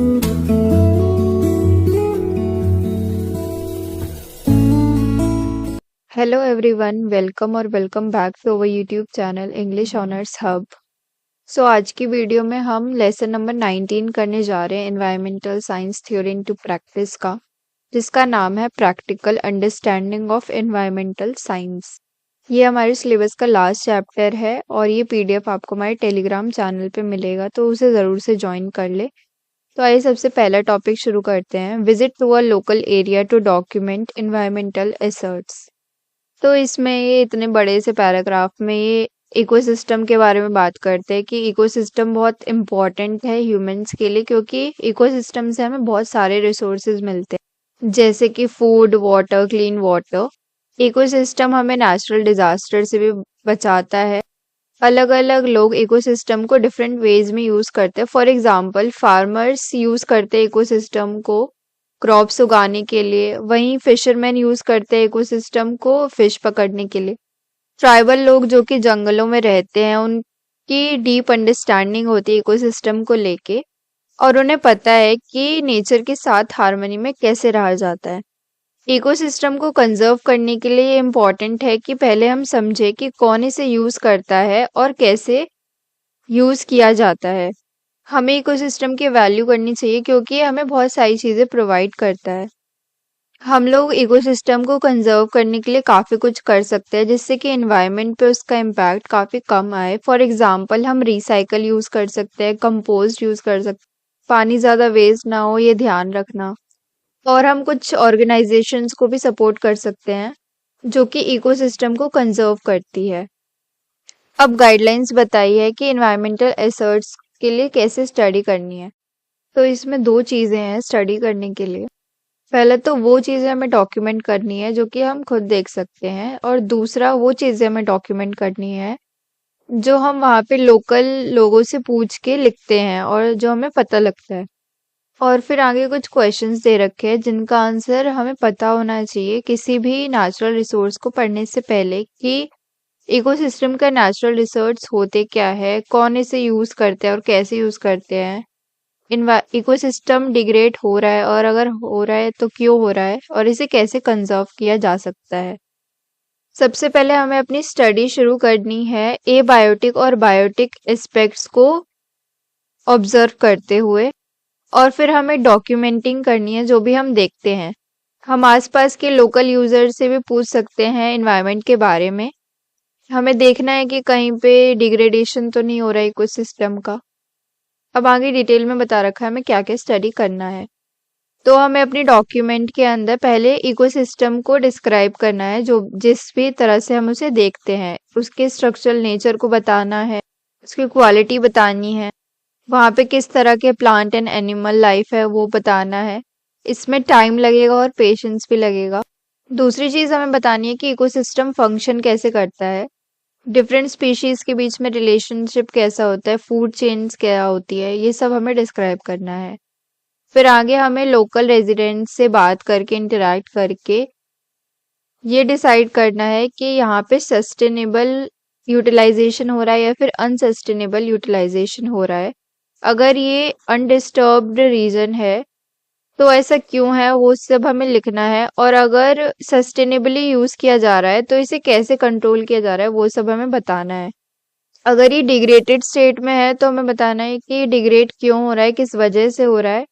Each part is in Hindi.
हेलो एवरीवन, वेलकम और welcome back to our YouTube channel English Honours Hub. सो आज की वीडियो में हम लेसन नंबर 19 करने जा रहे हैं environmental science theory into practice का, जिसका नाम है practical understanding of environmental science. ये हमारे सिलेबस का लास्ट चैप्टर है और ये पीडीएफ आपको हमारे टेलीग्राम चैनल पे मिलेगा, तो उसे ज़रूर से ज्वाइन कर ले। तो आइए सबसे पहला टॉपिक शुरू करते हैं। Visit to a local area to document environmental assets. तो इसमें ये इतने बड़े से पैराग्राफ में ये इकोसिस्टम के बारे में बात करते हैं कि इकोसिस्टम बहुत इम्पोर्टेंट है ह्यूमंस के लिए, क्योंकि इकोसिस्टम से हमें बहुत सारे रिसोर्सेज मिलते हैं, जैसे कि food, water, clean water. Ecosystem हमें नेचुरल डिजास्टर से भी बचाता है। अलग अलग लोग इकोसिस्टम को डिफरेंट वेज में यूज करते हैं। फॉर एग्जाम्पल, फार्मर्स यूज करते हैं इकोसिस्टम को क्रॉप्स उगाने के लिए, वहीं फिशरमैन यूज करते हैं इकोसिस्टम को फिश पकड़ने के लिए। ट्राइबल लोग जो कि जंगलों में रहते हैं, उनकी डीप अंडरस्टैंडिंग होती है इकोसिस्टम को लेके, और उन्हें पता है कि नेचर के साथ हार्मनी में कैसे रहा जाता है। इकोसिस्टम को कंजर्व करने के लिए ये इम्पोर्टेंट है कि पहले हम समझे कि कौन इसे यूज करता है और कैसे यूज किया जाता है। हमें इकोसिस्टम की वैल्यू करनी चाहिए, क्योंकि ये हमें बहुत सारी चीजें प्रोवाइड करता है। हम लोग इकोसिस्टम को कंजर्व करने के लिए काफी कुछ कर सकते हैं, जिससे कि एनवायरनमेंट पे उसका इम्पैक्ट काफी कम आए। फॉर एग्जाम्पल, हम रिसाइकल यूज कर सकते हैं, कंपोस्ट यूज कर सकते हैं, पानी ज्यादा वेस्ट ना हो ये ध्यान रखना। और हम कुछ ऑर्गेनाइजेशंस को भी सपोर्ट कर सकते हैं जो कि इकोसिस्टम को कंजर्व करती है। अब गाइडलाइंस बताई है कि एनवायरमेंटल एसर्ट्स के लिए कैसे स्टडी करनी है। तो इसमें दो चीजें हैं स्टडी करने के लिए। पहले तो वो चीजें हमें डॉक्यूमेंट करनी है जो कि हम खुद देख सकते हैं, और दूसरा वो चीजें हमें डॉक्यूमेंट करनी है जो हम वहाँ पे लोकल लोगों से पूछ के लिखते हैं और जो हमें पता लगता है। और फिर आगे कुछ क्वेश्चंस दे रखे हैं जिनका आंसर हमें पता होना चाहिए किसी भी नेचुरल रिसोर्स को पढ़ने से पहले, कि इकोसिस्टम का नेचुरल रिसोर्स होते क्या है, कौन इसे यूज करते हैं और कैसे यूज करते हैं। इकोसिस्टम डिग्रेड हो रहा है, और अगर हो रहा है तो क्यों हो रहा है, और इसे कैसे कंजर्व किया जा सकता है। सबसे पहले हमें अपनी स्टडी शुरू करनी है एबायोटिक और बायोटिक एस्पेक्ट्स को ऑब्जर्व करते हुए, और फिर हमें डॉक्यूमेंटिंग करनी है जो भी हम देखते हैं। हम आसपास के लोकल यूजर से भी पूछ सकते हैं एनवायरनमेंट के बारे में। हमें देखना है कि कहीं पे डिग्रेडेशन तो नहीं हो रहा है इकोसिस्टम का। अब आगे डिटेल में बता रखा है हमें क्या क्या स्टडी करना है। तो हमें अपनी डॉक्यूमेंट के अंदर पहले इकोसिस्टम को डिस्क्राइब करना है, जो जिस भी तरह से हम उसे देखते हैं, उसके स्ट्रक्चरल नेचर को बताना है, उसकी क्वालिटी बतानी है, वहाँ पे किस तरह के प्लांट एंड एनिमल लाइफ है वो बताना है। इसमें टाइम लगेगा और पेशेंस भी लगेगा। दूसरी चीज हमें बतानी है कि इकोसिस्टम फंक्शन कैसे करता है, डिफरेंट स्पीशीज के बीच में रिलेशनशिप कैसा होता है, फूड चेन्स क्या होती है, ये सब हमें डिस्क्राइब करना है। फिर आगे हमें लोकल रेजिडेंट्स से बात करके, इंटरेक्ट करके ये डिसाइड करना है कि यहाँ पे सस्टेनेबल यूटिलाइजेशन हो रहा है या फिर अनसस्टेनेबल यूटिलाइजेशन हो रहा है। अगर ये अनडिस्टर्ब्ड रीजन है तो ऐसा क्यों है वो सब हमें लिखना है, और अगर सस्टेनेबली यूज किया जा रहा है तो इसे कैसे कंट्रोल किया जा रहा है वो सब हमें बताना है। अगर ये डिग्रेडेड स्टेट में है तो हमें बताना है कि डिग्रेड क्यों हो रहा है, किस वजह से हो रहा है।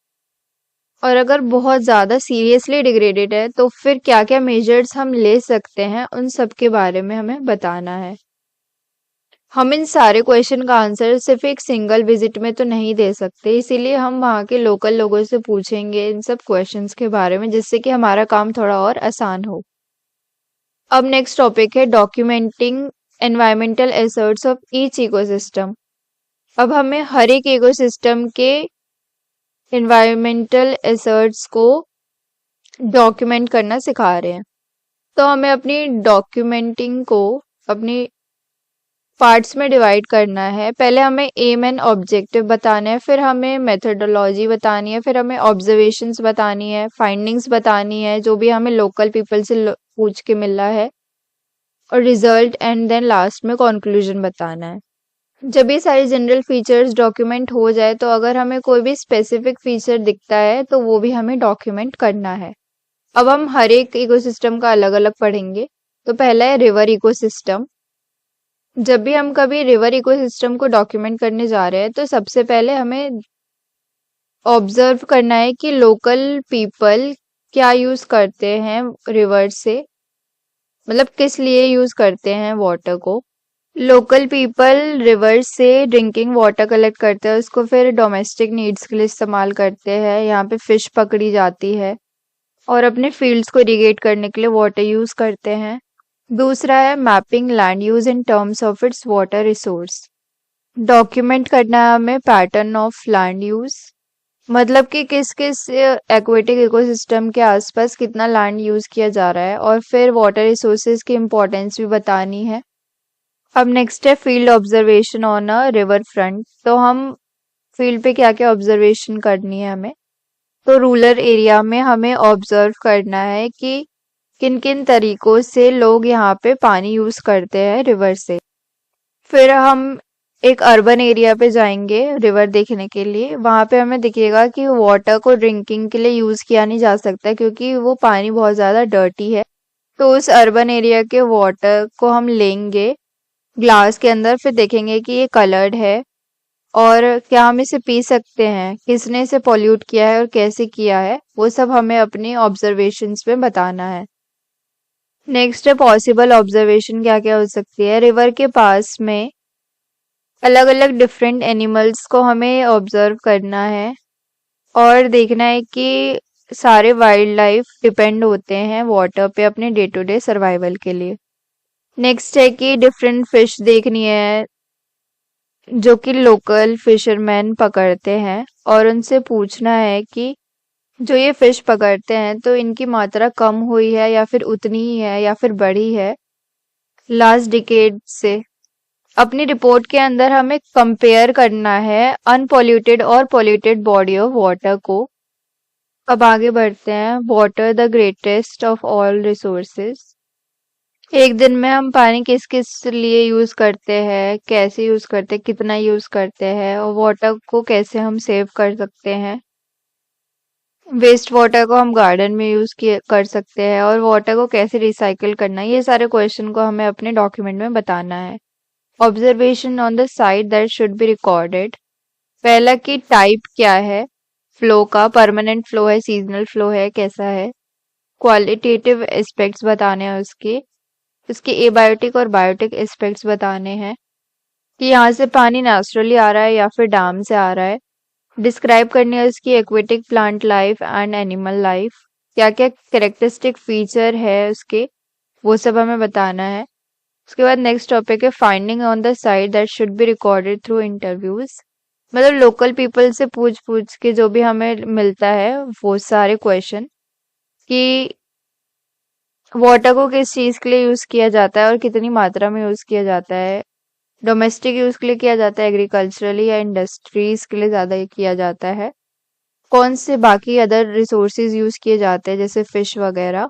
और अगर बहुत ज़्यादा सीरियसली डिग्रेडेड है तो फिर क्या क्या मेजर्स हम ले सकते हैं, उन सब के बारे में हमें बताना है। हम इन सारे क्वेश्चन का आंसर सिर्फ एक सिंगल विजिट में तो नहीं दे सकते, इसीलिए हम वहाँ के लोकल लोगों से पूछेंगे इन सब क्वेश्चंस के बारे में, जिससे कि हमारा काम थोड़ा और आसान हो। अब नेक्स्ट टॉपिक है documenting environmental assets of each ecosystem. अब हमें हर एक इकोसिस्टम के एनवायरमेंटल एसर्ट्स को डॉक्यूमेंट करना सिखा रहे हैं। तो हमें अपनी डॉक्यूमेंटिंग को अपनी पार्ट्स में डिवाइड करना है। पहले हमें एम एंड ऑब्जेक्टिव बताना है, फिर हमें मेथडोलॉजी बतानी है, फिर हमें ऑब्जर्वेशंस बतानी है, फाइंडिंग्स बतानी है जो भी हमें लोकल पीपल से पूछ के मिला है, और रिजल्ट, एंड देन लास्ट में कंक्लूजन बताना है। जब ये सारे जनरल फीचर्स डॉक्यूमेंट हो जाए तो अगर हमें कोई भी स्पेसिफिक फीचर दिखता है तो वो भी हमें डॉक्यूमेंट करना है। अब हम हर एक इकोसिस्टम का अलग अलग पढ़ेंगे। तो पहला है रिवर इकोसिस्टम। जब भी हम कभी रिवर इकोसिस्टम को डॉक्यूमेंट करने जा रहे हैं तो सबसे पहले हमें ऑब्जर्व करना है कि लोकल पीपल क्या यूज करते हैं रिवर से, मतलब किस लिए यूज करते हैं वाटर को। लोकल पीपल रिवर से ड्रिंकिंग वाटर कलेक्ट करते हैं, उसको फिर डोमेस्टिक नीड्स के लिए इस्तेमाल करते हैं। यहाँ पे फिश पकड़ी जाती है और अपने फील्ड्स को इरिगेट करने के लिए वाटर यूज करते हैं। दूसरा है mapping land use in terms of its water resource. Document करना है हमें पैटर्न ऑफ लैंड यूज, मतलब कि किस किस एक्वेटिक इकोसिस्टम के आसपास कितना लैंड यूज किया जा रहा है, और फिर वाटर रिसोर्सेज की इम्पोर्टेंस भी बतानी है। अब नेक्स्ट है field observation on a river front. तो हम फील्ड पे क्या क्या ऑब्जर्वेशन करनी है हमें। तो रूरल एरिया में हमें ऑब्जर्व करना है कि किन किन तरीकों से लोग यहाँ पे पानी यूज करते हैं रिवर से। फिर हम एक अर्बन एरिया पे जाएंगे रिवर देखने के लिए। वहां पे हमें दिखेगा कि वाटर को ड्रिंकिंग के लिए यूज किया नहीं जा सकता क्योंकि वो पानी बहुत ज्यादा डर्टी है। तो उस अर्बन एरिया के वाटर को हम लेंगे ग्लास के अंदर, फिर देखेंगे कि ये कलर्ड है और क्या हम इसे पी सकते हैं, किसने इसे पॉल्यूट किया है और कैसे किया है, वो सब हमें अपनी ऑब्जर्वेशंस में बताना है। नेक्स्ट है पॉसिबल ऑब्जर्वेशन क्या क्या हो सकती है। रिवर के पास में अलग अलग डिफरेंट एनिमल्स को हमें ऑब्जर्व करना है और देखना है कि सारे वाइल्ड लाइफ डिपेंड होते हैं वाटर पे अपने डे टू डे सर्वाइवल के लिए। नेक्स्ट है कि डिफरेंट फिश देखनी है जो कि लोकल फिशरमैन पकड़ते हैं, और उनसे पूछना है कि जो ये फिश पकड़ते हैं तो इनकी मात्रा कम हुई है या फिर उतनी ही है या फिर बढ़ी है लास्ट डिकेड से। अपनी रिपोर्ट के अंदर हमें कंपेयर करना है अनपॉल्यूटेड और पॉल्यूटेड बॉडी ऑफ वाटर को। अब आगे बढ़ते हैं। Water the greatest of all resources. एक दिन में हम पानी किस किस लिए यूज करते हैं, कैसे यूज करते हैं, कितना यूज करते हैं, और वाटर को कैसे हम सेव कर सकते हैं। वेस्ट वाटर को हम गार्डन में यूज कर सकते हैं, और वाटर को कैसे रिसाइकिल करना है, ये सारे क्वेश्चन को हमें अपने डॉक्यूमेंट में बताना है। Observation on the site that should be recorded. पहला की टाइप क्या है फ्लो का, परमानेंट फ्लो है, सीजनल फ्लो है, कैसा है। क्वालिटेटिव एस्पेक्ट्स बताने हैं उसके एबायोटिक और बायोटिक एस्पेक्ट्स बताने हैं कि यहाँ से पानी नेचुरली आ रहा है या फिर डैम से आ रहा है। डिस्क्राइब करनी है उसकी aquatic plant life and animal life, क्या क्या कैरेक्टरिस्टिक फीचर है उसके, वो सब हमें बताना है। उसके बाद नेक्स्ट टॉपिक है finding on the site that should be recorded through interviews. मतलब लोकल पीपल से पूछ पूछ के जो भी हमें मिलता है वो सारे क्वेश्चन कि वाटर को किस चीज के लिए यूज किया जाता है और कितनी मात्रा में यूज किया जाता है। डोमेस्टिक यूज के लिए किया जाता है, एग्रीकल्चरली या इंडस्ट्रीज के लिए ज्यादा किया जाता है। कौन से बाकी अदर रिसोर्सेज यूज किए जाते हैं जैसे फिश वगैरह।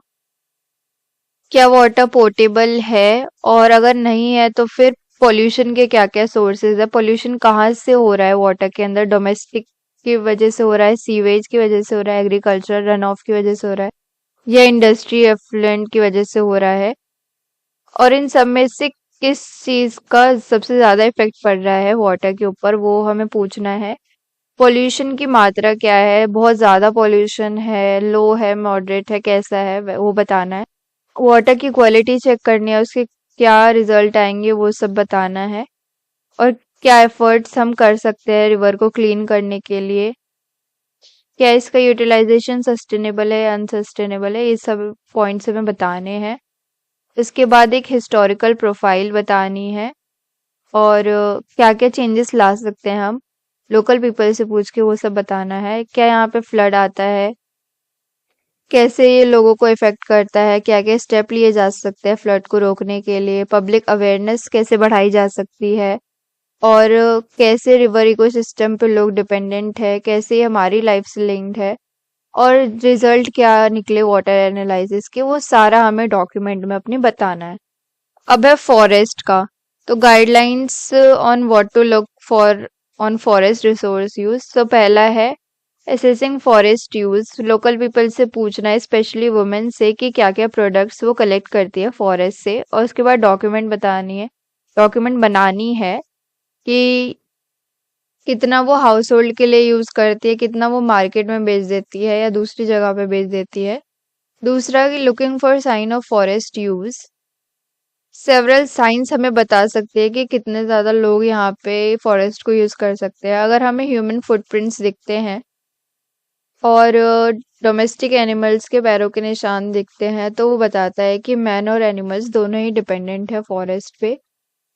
क्या वाटर पोर्टेबल है, और अगर नहीं है तो फिर पोल्यूशन के क्या क्या सोर्सेज है, पोल्यूशन कहाँ से हो रहा है वाटर के अंदर, डोमेस्टिक की वजह से हो रहा है, सीवेज की वजह से हो रहा है, एग्रीकल्चर रन ऑफ की वजह से हो रहा है, या इंडस्ट्री एफ्लुएंट की वजह से हो रहा है, और इन सब में से किस चीज का सबसे ज्यादा इफेक्ट पड़ रहा है वाटर के ऊपर, वो हमें पूछना है। पोल्यूशन की मात्रा क्या है, बहुत ज्यादा पोल्यूशन है, लो है, मॉडरेट है, कैसा है, वो बताना है। वाटर की क्वालिटी चेक करनी है, उसके क्या रिजल्ट आएंगे वो सब बताना है, और क्या एफर्ट्स हम कर सकते हैं रिवर को क्लीन करने के लिए, क्या इसका यूटिलाइजेशन सस्टेनेबल है, अनसस्टेनेबल है, ये सब पॉइंट्स हमें बताने हैं। इसके बाद एक हिस्टोरिकल प्रोफाइल बतानी है, और क्या क्या चेंजेस ला सकते हैं हम लोकल पीपल से पूछ के, वो सब बताना है। क्या यहाँ पे फ्लड आता है, कैसे ये लोगों को इफेक्ट करता है, क्या क्या स्टेप लिए जा सकते हैं फ्लड को रोकने के लिए, पब्लिक अवेयरनेस कैसे बढ़ाई जा सकती है, और कैसे रिवर इकोसिस्टम पे लोग डिपेंडेंट है, कैसे ये हमारी लाइफ से लिंक्ड है, और रिजल्ट क्या निकले वाटर एनालिसिस के, वो सारा हमें डॉक्यूमेंट में अपने बताना है। अब है फॉरेस्ट का। तो guidelines on what to look for on forest resource use. तो पहला है assessing forest use. Local people से पूछना है, स्पेशली वुमेन से, कि क्या क्या प्रोडक्ट्स वो कलेक्ट करती है फॉरेस्ट से। और उसके बाद डॉक्यूमेंट बनानी है कि कितना वो हाउस होल्ड के लिए यूज करती है, कितना वो मार्केट में बेच देती है या दूसरी जगह पे बेच देती है। दूसरा कि looking for sign of forest use. Several signs हमें बता सकते हैं कि कितने ज्यादा लोग यहाँ पे फॉरेस्ट को यूज कर सकते हैं। अगर हमें ह्यूमन फुटप्रिंट्स दिखते हैं और डोमेस्टिक एनिमल्स के पैरों के निशान दिखते हैं, तो वो बताता है कि मैन और एनिमल्स दोनों ही डिपेंडेंट है फॉरेस्ट पे।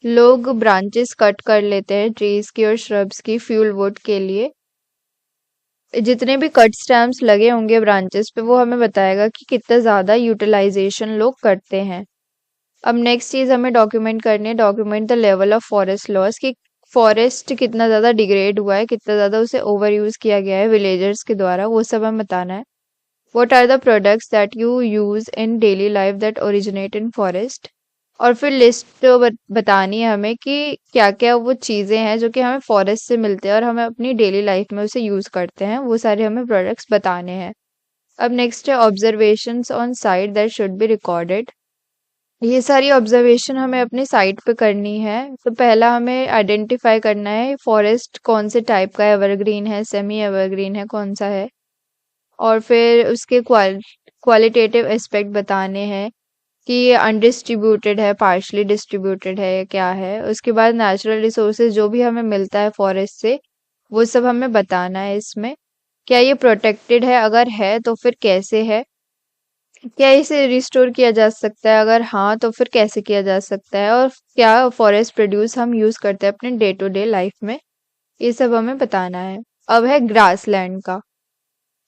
लोग ब्रांचेस कट कर लेते हैं ट्रीज की और श्रब्स की फ्यूल वुड के लिए। जितने भी कट स्टैम्प्स लगे होंगे ब्रांचेस पे, वो हमें बताएगा कि कितना ज्यादा यूटिलाइजेशन लोग करते हैं। अब नेक्स्ट चीज हमें डॉक्यूमेंट करनी है, document the level of forest loss, कि फॉरेस्ट कितना ज्यादा डिग्रेड हुआ है, कितना ज्यादा उसे ओवर यूज किया गया है विलेजर्स के द्वारा, वो सब हमें बताना है। What are the products that you use in daily life that originate in forest. और फिर लिस्ट बतानी है हमें कि क्या क्या वो चीजें हैं जो कि हमें फॉरेस्ट से मिलते हैं और हमें अपनी डेली लाइफ में उसे यूज करते हैं, वो सारे हमें प्रोडक्ट्स बताने हैं। अब नेक्स्ट है observations on site that should be recorded. ये सारी ऑब्जर्वेशन हमें अपनी साइट पे करनी है। तो पहला हमें आइडेंटिफाई करना है फॉरेस्ट कौन से टाइप का है, एवरग्रीन है, सेमी एवरग्रीन है, कौन सा है। और फिर उसके क्वालिटेटिव एस्पेक्ट बताने हैं कि ये अनडिस्ट्रीब्यूटेड है, पार्शली डिस्ट्रीब्यूटेड है, क्या है। उसके बाद नेचुरल रिसोर्सेज जो भी हमें मिलता है फॉरेस्ट से, वो सब हमें बताना है इसमें। क्या ये प्रोटेक्टेड है, अगर है तो फिर कैसे है। क्या इसे रिस्टोर किया जा सकता है, अगर हाँ तो फिर कैसे किया जा सकता है। और क्या फॉरेस्ट प्रोड्यूस हम यूज करते हैं अपने डे टू डे लाइफ में, ये सब हमें बताना है। अब है ग्रासलैंड का।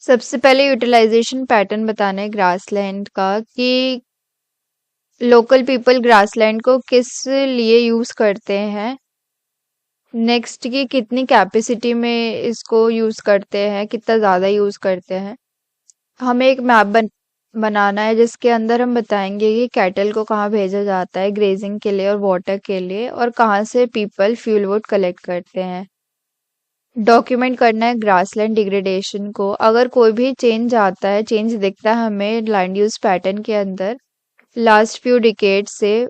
सबसे पहले यूटिलाइजेशन पैटर्न बताना है ग्रासलैंड का, कि लोकल पीपल ग्रासलैंड को किस लिए यूज करते हैं। नेक्स्ट की कितनी कैपेसिटी में इसको यूज करते हैं, कितना ज्यादा यूज करते हैं। हमें एक मैप बनाना है जिसके अंदर हम बताएंगे कि कैटल को कहाँ भेजा जाता है ग्रेजिंग के लिए और वाटर के लिए, और कहाँ से पीपल फ्यूल वुड कलेक्ट करते हैं। डॉक्यूमेंट करना है ग्रासलैंड डिग्रेडेशन को। अगर कोई भी चेंज आता है, चेंज दिखता है हमें लैंड यूज पैटर्न के अंदर लास्ट फ्यू डिकेड से,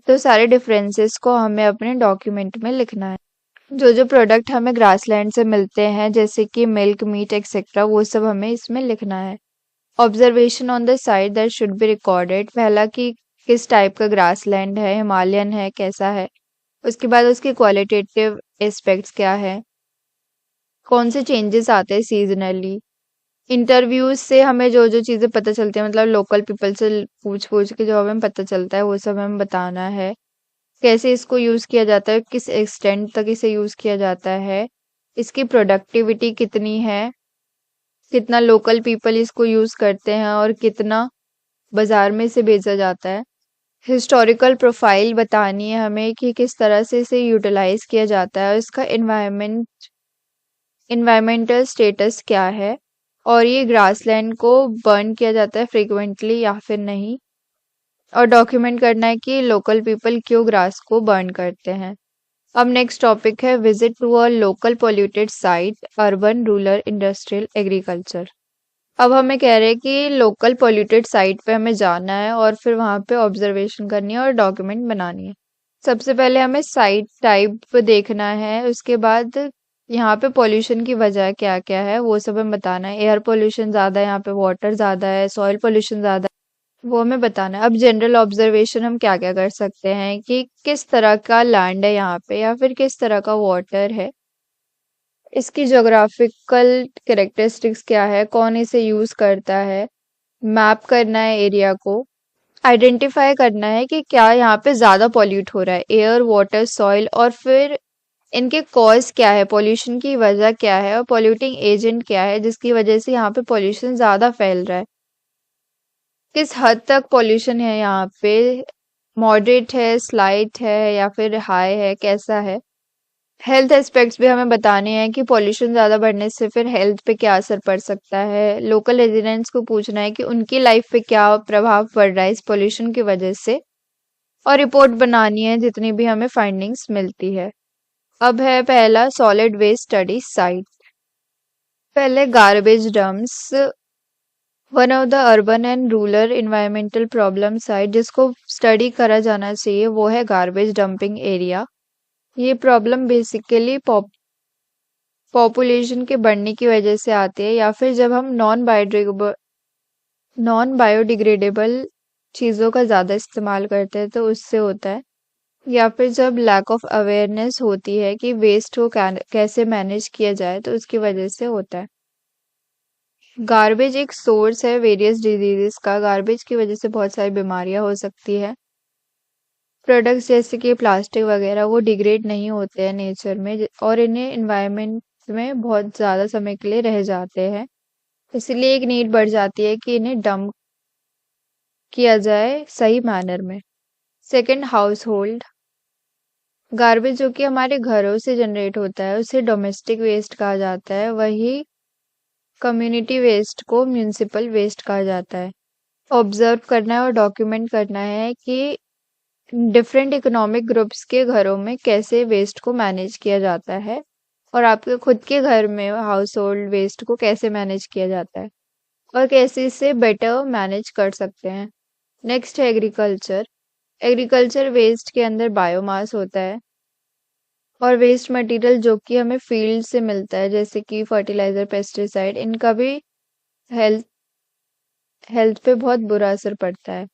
तो सारे डिफरेंसेस को हमें अपने डॉक्यूमेंट में लिखना है। जो जो प्रोडक्ट हमें ग्रासलैंड से मिलते हैं, जैसे कि मिल्क, मीट एक्सेट्रा, वो सब हमें इसमें लिखना है। Observation on the site that should be recorded. पहला कि किस टाइप का ग्रासलैंड है, हिमालयन है, कैसा है। उसके बाद उसके क्वालिटेटिव एस्पेक्ट्स क्या है, कौन से चेंजेस आते हैं सीजनली। इंटरव्यूज से हमें जो जो चीजें पता चलती है, मतलब लोकल पीपल से पूछ पूछ के जो हमें पता चलता है, वो सब हमें बताना है। कैसे इसको यूज किया जाता है, किस एक्सटेंट तक इसे यूज किया जाता है, इसकी प्रोडक्टिविटी कितनी है, कितना लोकल पीपल इसको यूज करते हैं और कितना बाजार में इसे बेचा जाता है। हिस्टोरिकल प्रोफाइल बतानी है हमें कि किस तरह से इसे यूटिलाइज किया जाता है और इसका इन्वायरमेंटल स्टेटस क्या है, और ये ग्रासलैंड को बर्न किया जाता है फ्रिक्वेंटली या फिर नहीं। और डॉक्यूमेंट करना है कि लोकल पीपल क्यों ग्रास को बर्न करते हैं। अब नेक्स्ट टॉपिक है visit to a local polluted site, urban, rural, industrial, agriculture. अब हमें कह रहे हैं कि लोकल पोल्यूटेड साइट पे हमें जाना है और फिर वहां पे ऑब्जर्वेशन करनी है और डॉक्यूमेंट बनानी है। सबसे पहले हमें साइट टाइप देखना है, उसके बाद यहाँ पे पोल्यूशन की वजह क्या क्या है वो सब हमें बताना है। एयर पोल्यूशन ज्यादा है यहाँ पे, वाटर ज्यादा है, सॉइल पोल्यूशन ज्यादा है, वो हमें बताना है। अब जनरल ऑब्जर्वेशन हम क्या क्या कर सकते हैं कि किस तरह का लैंड है यहाँ पे या फिर किस तरह का वाटर है, इसकी ज्योग्राफिकल कैरेक्टरिस्टिक्स क्या है, कौन इसे यूज करता है। मैप करना है एरिया को। आइडेंटिफाई करना है कि क्या यहाँ पे ज्यादा पॉल्यूट हो रहा है, एयर, वाटर, सॉइल, और फिर इनके कॉज क्या है, पॉल्यूशन की वजह क्या है और पॉल्यूटिंग एजेंट क्या है जिसकी वजह से यहाँ पे पॉल्यूशन ज्यादा फैल रहा है। किस हद तक पॉल्यूशन है यहाँ पे, मॉडरेट है, स्लाइट है या फिर हाई है, कैसा है। हेल्थ एस्पेक्ट्स भी हमें बताने हैं कि पॉल्यूशन ज्यादा बढ़ने से फिर हेल्थ पे क्या असर पड़ सकता है। लोकल रेजिडेंट्स को पूछना है कि उनकी लाइफ पे क्या प्रभाव पड़ रहा है इस पॉल्यूशन की वजह से। और रिपोर्ट बनानी है जितनी भी हमें फाइंडिंग्स मिलती है। अब है पहला सॉलिड वेस्ट स्टडी साइट। पहले garbage dumps, one of the urban and rural environmental problem site जिसको स्टडी करा जाना चाहिए वो है गार्बेज डंपिंग एरिया। ये प्रॉब्लम बेसिकली पॉपुलेशन के बढ़ने की वजह से आती है, या फिर जब हम नॉन बायोडिग्रेडेबल चीज़ों का ज़्यादा इस्तेमाल करते हैं तो उससे होता है, या फिर जब लैक ऑफ अवेयरनेस होती है कि वेस्ट को कैसे मैनेज किया जाए तो उसकी वजह से होता है। गार्बेज एक सोर्स है वेरियस डिजीजेस का। गार्बेज की वजह से बहुत सारी बीमारियां हो सकती है। प्रोडक्ट्स जैसे कि प्लास्टिक वगैरह वो डिग्रेड नहीं होते हैं नेचर में, और इन्हें इन्वायरमेंट में बहुत ज़्यादा समय के लिए रह जाते हैं। इसलिए एक नीड बढ़ जाती है कि इन्हें डंप किया जाए सही मैनर में। सेकंड, हाउस होल्ड गार्बेज जो कि हमारे घरों से जनरेट होता है उसे डोमेस्टिक वेस्ट कहा जाता है। वही कम्युनिटी वेस्ट को म्यूनिसिपल वेस्ट कहा जाता है। ऑब्जर्व करना है और डॉक्यूमेंट करना है कि डिफरेंट इकोनॉमिक ग्रुप्स के घरों में कैसे वेस्ट को मैनेज किया जाता है, और आपके खुद के घर में हाउस होल्ड वेस्ट को कैसे मैनेज किया जाता है और कैसे इसे बेटर मैनेज कर सकते हैं। नेक्स्ट है एग्रीकल्चर। एग्रीकल्चर वेस्ट के अंदर बायोमास होता है, और वेस्ट मटेरियल जो कि हमें फील्ड से मिलता है जैसे कि फर्टिलाइजर, पेस्टिसाइड, इनका भी हेल्थ हेल्थ पे बहुत बुरा असर पड़ता है।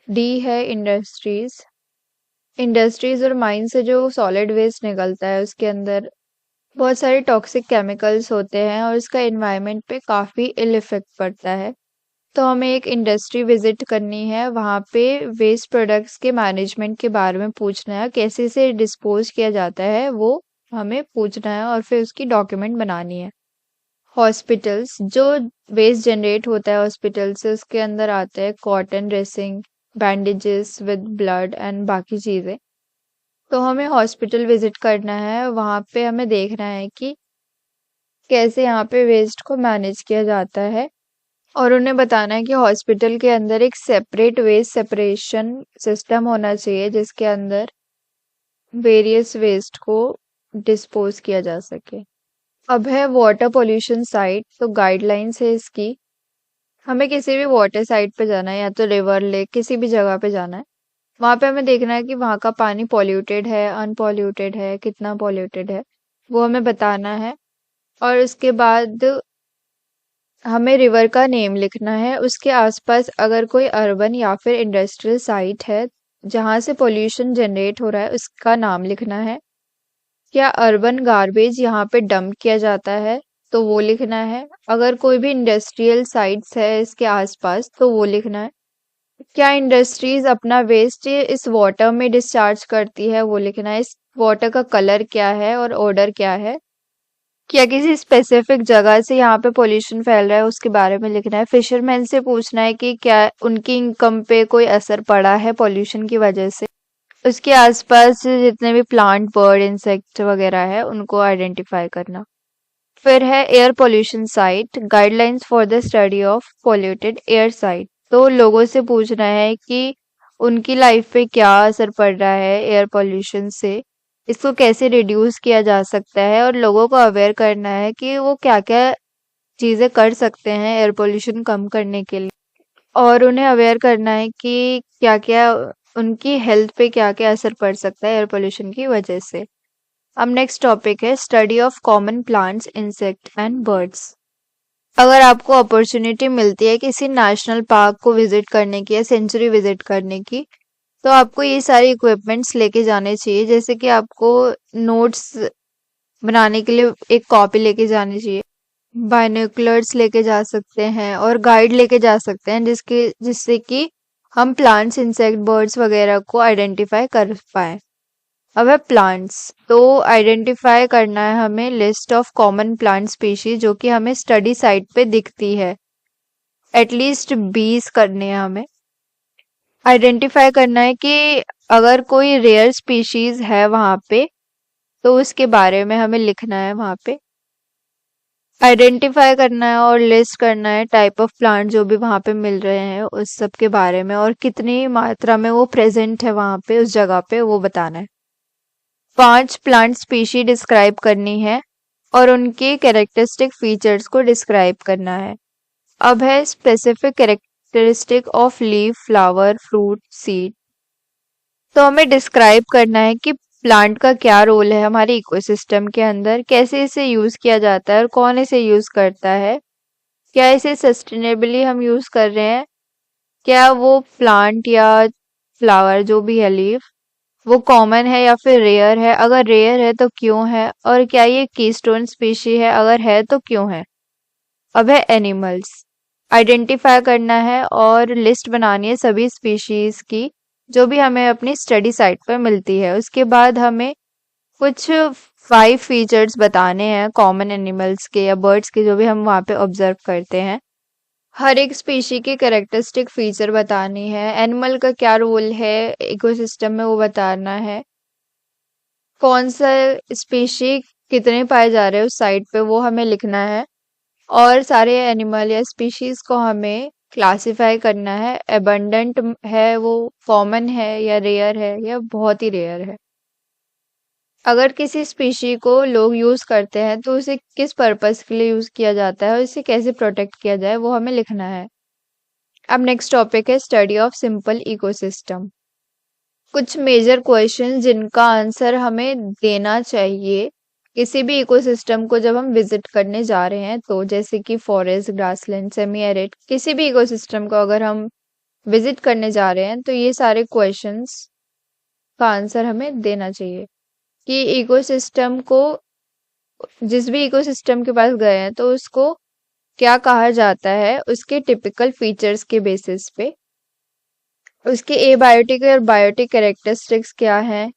डी है इंडस्ट्रीज। इंडस्ट्रीज और माइन से जो सॉलिड वेस्ट निकलता है उसके अंदर बहुत सारे टॉक्सिक केमिकल्स होते हैं और इसका एनवायरनमेंट पे काफ़ी इल इफेक्ट पड़ता है। तो हमें एक इंडस्ट्री विजिट करनी है, वहाँ पे वेस्ट प्रोडक्ट्स के मैनेजमेंट के बारे में पूछना है, कैसे इसे डिस्पोज किया जाता है वो हमें पूछना है, और फिर उसकी डॉक्यूमेंट बनानी है। हॉस्पिटल्स, जो वेस्ट जनरेट होता है हॉस्पिटल से उसके अंदर आते हैं cotton, dressing, bandages with blood and बाकी चीज़ें। तो हमें हॉस्पिटल विजिट करना है, वहाँ पे हमें देखना है कि कैसे यहाँ पे वेस्ट को मैनेज किया जाता है, और उन्हें बताना है कि हॉस्पिटल के अंदर एक सेपरेट वेस्ट सेपरेशन सिस्टम होना चाहिए जिसके अंदर वेरियस वेस्ट को डिस्पोज किया जा सके। अब है वाटर पोल्यूशन साइट। तो गाइडलाइंस है इसकी, हमें किसी भी वाटर साइट पे जाना है या तो रिवर, लेक, किसी भी जगह पे जाना है, वहाँ पे हमें देखना है कि वहाँ का पानी पॉल्यूटेड है, अनपॉल्यूटेड है, कितना पॉल्यूटेड है वो हमें बताना है। और उसके बाद हमें रिवर का नेम लिखना है। उसके आसपास अगर कोई अर्बन या फिर इंडस्ट्रियल साइट है जहाँ से पोल्यूशन जनरेट हो रहा है उसका नाम लिखना है। क्या अर्बन गार्बेज यहाँ पे डंप किया जाता है तो वो लिखना है। अगर कोई भी इंडस्ट्रियल साइट्स है इसके आसपास तो वो लिखना है। क्या इंडस्ट्रीज अपना वेस्ट इस वाटर में डिस्चार्ज करती है वो लिखना है। इस वाटर का कलर क्या है और ऑर्डर क्या है। क्या किसी स्पेसिफिक जगह से यहाँ पे पोल्यूशन फैल रहा है उसके बारे में लिखना है। फिशरमैन से पूछना है कि क्या उनकी इनकम पे कोई असर पड़ा है पोल्यूशन की वजह से। उसके आसपास जितने भी प्लांट, बर्ड, इंसेक्ट वगैरह है उनको आइडेंटिफाई करना। फिर है air pollution site, guidelines for the study of polluted air site. तो लोगों से पूछना है कि उनकी लाइफ पे क्या असर पड़ रहा है एयर पोल्यूशन से, इसको कैसे रिड्यूस किया जा सकता है, और लोगों को अवेयर करना है कि वो क्या क्या चीज़ें कर सकते हैं एयर पोल्यूशन कम करने के लिए, और उन्हें अवेयर करना है कि क्या क्या उनकी हेल्थ पे क्या क्या असर पड़ सकता है एयर पोल्यूशन की वजह से। अब नेक्स्ट टॉपिक है study of common plants, insect and birds. अगर आपको अपॉर्चुनिटी मिलती है किसी नेशनल पार्क को विजिट करने की या सेंचुरी विजिट करने की, तो आपको ये सारे इक्विपमेंट्स लेके जाने चाहिए। जैसे कि आपको नोट्स बनाने के लिए एक कॉपी लेके जानी चाहिए, बाइनोकुलर्स लेके जा सकते हैं, और गाइड लेके जा सकते हैं जिससे कि हम प्लांट्स, इंसेक्ट, बर्ड्स वगैरह को आइडेंटिफाई कर पाए। अब है प्लांट्स। तो आइडेंटिफाई करना है हमें list of common plant species जो कि हमें स्टडी साइट पे दिखती है। एटलीस्ट 20 करने हैं हमें। आइडेंटिफाई करना है कि अगर कोई रेयर स्पीशीज है वहां पे तो उसके बारे में हमें लिखना है वहां पे। आइडेंटिफाई करना है और लिस्ट करना है टाइप ऑफ प्लांट जो भी वहाँ पे मिल रहे हैं उस सब के बारे में, और कितनी मात्रा में वो प्रेजेंट है वहाँ पे उस जगह पे वो बताना है। 5 प्लांट स्पीशी डिस्क्राइब करनी है और उनके कैरेक्टरिस्टिक फीचर्स को डिस्क्राइब करना है। अब है specific characteristic of leaf, flower, fruit, seed. तो हमें डिस्क्राइब करना है कि प्लांट का क्या रोल है हमारे इकोसिस्टम के अंदर, कैसे इसे यूज किया जाता है और कौन इसे यूज करता है, क्या इसे सस्टेनेबली हम यूज कर रहे हैं, क्या वो प्लांट या फ्लावर जो भी है लीफ वो कॉमन है या फिर रेयर है, अगर रेयर है तो क्यों है, और क्या ये कीस्टोन स्पीशी है, अगर है तो क्यों है। अब है एनिमल्स। आइडेंटिफाई करना है और लिस्ट बनानी है सभी स्पीशीज की जो भी हमें अपनी स्टडी साइट पर मिलती है। उसके बाद हमें कुछ 5 फीचर्स बताने हैं कॉमन एनिमल्स के या बर्ड्स के जो भी हम वहाँ पे ऑब्जर्व करते हैं। हर एक स्पीशी की कैरेक्टरिस्टिक फीचर बतानी है, एनिमल का क्या रोल है इकोसिस्टम में वो बताना है, कौन सा स्पीशी कितने पाए जा रहे हैं उस साइट पे वो हमें लिखना है, और सारे एनिमल या स्पीशीज को हमें क्लासिफाई करना है, एबंडेंट है वो, कॉमन है या रेयर है या बहुत ही रेयर है। अगर किसी स्पीशी को लोग यूज करते हैं तो उसे किस पर्पस के लिए यूज किया जाता है और इसे कैसे प्रोटेक्ट किया जाए वो हमें लिखना है। अब नेक्स्ट टॉपिक है स्टडी ऑफ सिंपल इकोसिस्टम। कुछ मेजर क्वेश्चन जिनका आंसर हमें देना चाहिए किसी भी इकोसिस्टम को जब हम विजिट करने जा रहे हैं, तो जैसे कि फॉरेस्ट, ग्रासलैंड, सेमी एरिड, किसी भी इकोसिस्टम को अगर हम विजिट करने जा रहे हैं तो ये सारे क्वेश्चंस का आंसर हमें देना चाहिए कि इकोसिस्टम को, जिस भी इकोसिस्टम के पास गए हैं तो उसको क्या कहा जाता है उसके टिपिकल फीचर्स के बेसिस पे, उसके एबायोटिक और बायोटिक कैरेक्टरिस्टिक्स क्या हैं,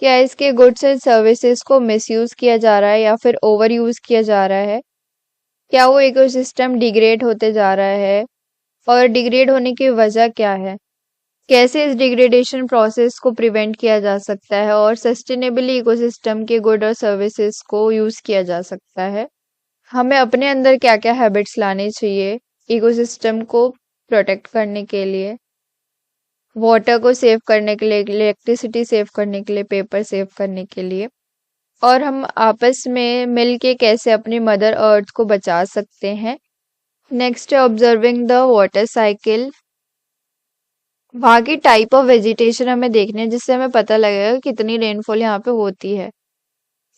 क्या इसके गुड्स एंड सर्विसेज को मिसयूज किया जा रहा है या फिर ओवर यूज किया जा रहा है, क्या वो इकोसिस्टम डिग्रेड होते जा रहा है और डिग्रेड होने की वजह क्या है, कैसे इस डिग्रेडेशन प्रोसेस को प्रिवेंट किया जा सकता है और सस्टेनेबली इकोसिस्टम के गुड और सर्विसेज को यूज किया जा सकता है। हमें अपने अंदर क्या क्या हैबिट्स लाने चाहिए इकोसिस्टम को प्रोटेक्ट करने के लिए, वाटर को सेव करने के लिए, इलेक्ट्रिसिटी सेव करने के लिए, पेपर सेव करने के लिए, और हम आपस में मिल के कैसे अपनी मदर अर्थ को बचा सकते हैं। नेक्स्ट है ऑब्जर्विंग द वाटर साइकिल। वहाँ की टाइप ऑफ वेजिटेशन हमें देखने हैं जिससे हमें पता लगेगा कि कितनी रेनफॉल यहाँ पे होती है।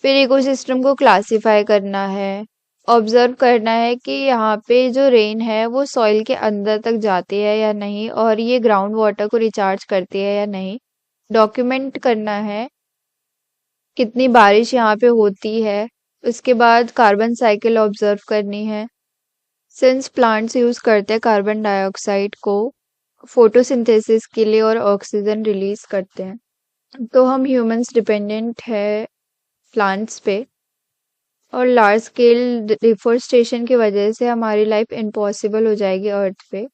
फिर इकोसिस्टम को क्लासिफाई करना है, ऑब्जर्व करना है कि यहाँ पे जो रेन है वो सॉइल के अंदर तक जाती है या नहीं और ये ग्राउंड वाटर को रिचार्ज करती है या नहीं। डॉक्यूमेंट करना है कितनी बारिश यहाँ पे होती है। उसके बाद कार्बन साइकिल ऑब्जर्व करनी है। सिंस प्लांट्स यूज करते हैं कार्बन डाइऑक्साइड को फोटोसिंथेसिस के लिए और ऑक्सीजन रिलीज करते हैं, तो हम ह्यूमंस डिपेंडेंट है प्लांट्स पे, और लार्ज स्केल डिफोरेस्टेशन की वजह से हमारी लाइफ इम्पॉसिबल हो जाएगी अर्थ पे।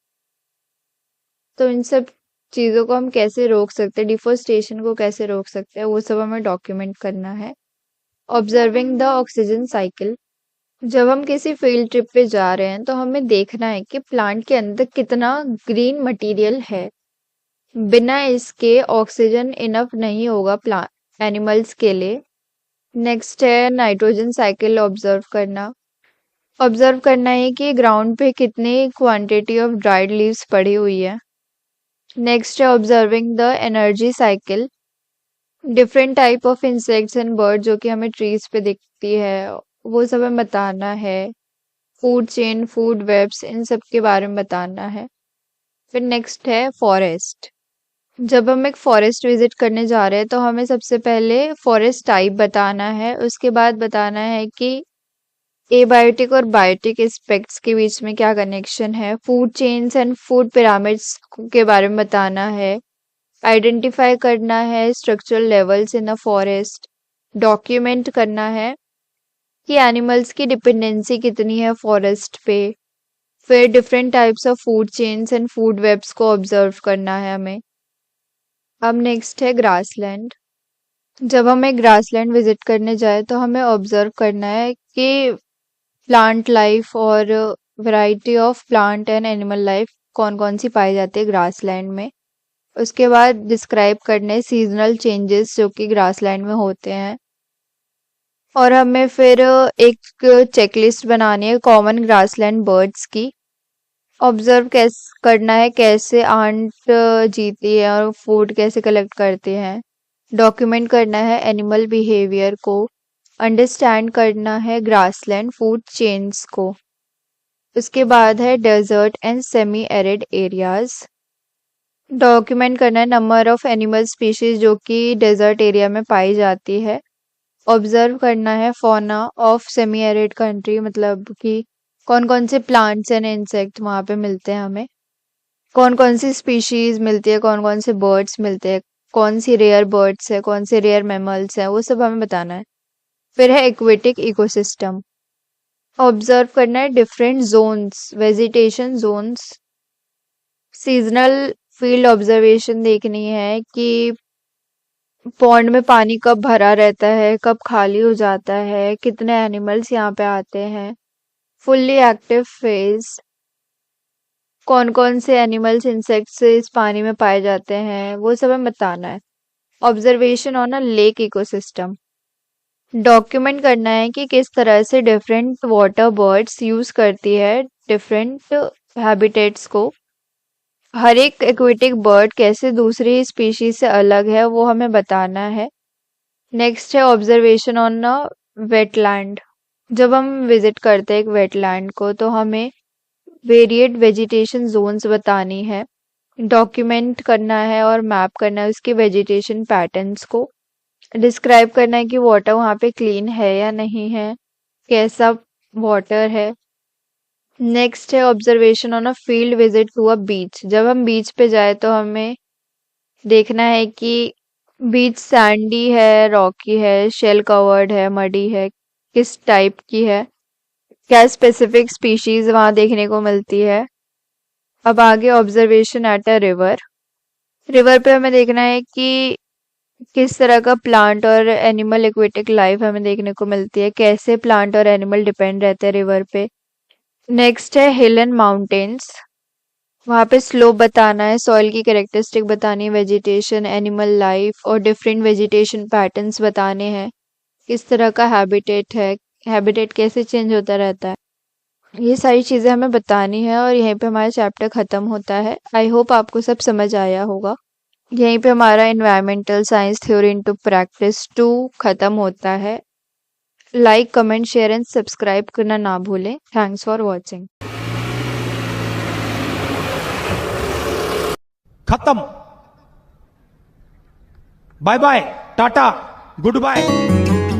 तो इन सब चीज़ों को हम कैसे रोक सकते हैं, डिफोरेस्टेशन को कैसे रोक सकते हैं, वो सब हमें डॉक्यूमेंट करना है। Observing the oxygen cycle. जब हम किसी फील्ड ट्रिप पे जा रहे हैं तो हमें देखना है कि प्लांट के अंदर कितना ग्रीन मटेरियल है, बिना इसके ऑक्सीजन इनफ नहीं होगा प्लांट एनिमल्स के लिए। नेक्स्ट है नाइट्रोजन साइकिल ऑब्जर्व करना। ऑब्जर्व करना है कि ग्राउंड पे कितनी क्वांटिटी ऑफ ड्राइड लीव्स पड़ी हुई है। नेक्स्ट है observing the energy cycle. Different type of insects and bird जो कि हमें ट्रीज पे दिखती है वो सब हमें बताना है। फूड चेन, फूड वेब्स, इन सब के बारे में बताना है। फिर नेक्स्ट है फॉरेस्ट। जब हम एक फॉरेस्ट विजिट करने जा रहे हैं तो हमें सबसे पहले फॉरेस्ट टाइप बताना है, उसके बाद बताना है कि एबायोटिक और बायोटिक एस्पेक्ट्स के बीच में क्या कनेक्शन है, food chains and food pyramids के बारे में बताना है, आइडेंटिफाई करना है structural levels in a forest, document करना है कि एनिमल्स की डिपेंडेंसी कितनी है फॉरेस्ट पे, फिर different types of food chains and food webs को ऑब्जर्व करना है हमें। अब नेक्स्ट है ग्रासलैंड। जब हम एक ग्रासलैंड विजिट करने जाए तो हमें ऑब्जर्व करना है कि प्लांट लाइफ और variety of plant and animal life कौन कौन सी पाई जाती है ग्रासलैंड में। उसके बाद डिस्क्राइब करने सीजनल चेंजेस जो कि ग्रासलैंड में होते हैं। और हमें फिर एक चेकलिस्ट बनानी है कॉमन ग्रासलैंड बर्ड्स की। ऑब्जर्व कैसे करना है कैसे आंट जीती है और फूड कैसे कलेक्ट करते हैं। डॉक्यूमेंट करना है एनिमल बिहेवियर को। अंडरस्टैंड करना है ग्रासलैंड फूड चेन्स को। उसके बाद है desert and semi arid areas. Document करना है नंबर ऑफ एनिमल स्पीशीज जो कि डेजर्ट एरिया में पाई जाती है। ऑब्जर्व करना है fauna of semi arid country, मतलब कि कौन कौन से प्लांट्स एंड इंसेक्ट वहाँ पे मिलते हैं हमें, कौन कौन सी स्पीशीज मिलती है, कौन कौन से बर्ड्स मिलते हैं, कौन सी रेयर बर्ड्स है, कौन से रेयर मैमल्स हैं, वो सब हमें बताना है। फिर है एक्वेटिक इकोसिस्टम। ऑब्जर्व करना है different zones vegetation zones. Seasonal field observation देखनी है कि पॉन्ड में पानी कब भरा रहता है, कब खाली हो जाता है, कितने एनिमल्स यहाँ पे आते हैं। फुल्ली एक्टिव फेज, कौन कौन से एनिमल्स इंसेक्ट्स इस पानी में पाए जाते हैं, वो सब हमें बताना है। Observation on a lake ecosystem. Document करना है कि किस तरह से डिफरेंट वाटर बर्ड्स यूज करती है डिफरेंट हैबिटेट्स को। हर एक एक्वेटिक बर्ड कैसे दूसरी स्पीशीज से अलग है वो हमें बताना है। नेक्स्ट है ऑब्जर्वेशन ऑन अ वेटलैंड। जब हम विजिट करते हैं एक वेटलैंड को तो हमें वेरिएड वेजिटेशन जोन्स बतानी है। डॉक्यूमेंट करना है और मैप करना है उसके वेजिटेशन पैटर्न्स को। डिस्क्राइब करना है कि वाटर वहाँ पे क्लीन है या नहीं है, कैसा वाटर है। नेक्स्ट है observation on a field visit to a beach. जब हम बीच पे जाए तो हमें देखना है कि बीच सैंडी है, रॉकी है, शेल कवर्ड है, मडी है, किस टाइप की है, क्या स्पेसिफिक स्पीशीज वहां देखने को मिलती है। अब आगे observation at a river. River पे हमें देखना है कि किस तरह का प्लांट और एनिमल एक्वेटिक लाइफ हमें देखने को मिलती है, कैसे प्लांट और एनिमल डिपेंड रहते हैं रिवर पे। नेक्स्ट है हिल एंड माउंटेन्स। वहाँ पे स्लोप बताना है, सॉइल की कैरेक्टरिस्टिक बतानी है, वेजिटेशन एनिमल लाइफ और डिफरेंट वेजिटेशन पैटर्न्स बताने हैं, किस तरह का हैबिटेट है, हैबिटेट कैसे चेंज होता रहता है। ये सारी चीज़ें हमें बतानी है और यहीं पे हमारा चैप्टर ख़त्म होता है। आई होप आपको सब समझ आया होगा। यहीं पे हमारा environmental science theory into practice 2 ख़त्म होता है। Like comment share and subscribe करना ना भूलें। Thanks for watching. खत्म। बाय बाय, टाटा, गुड बाय।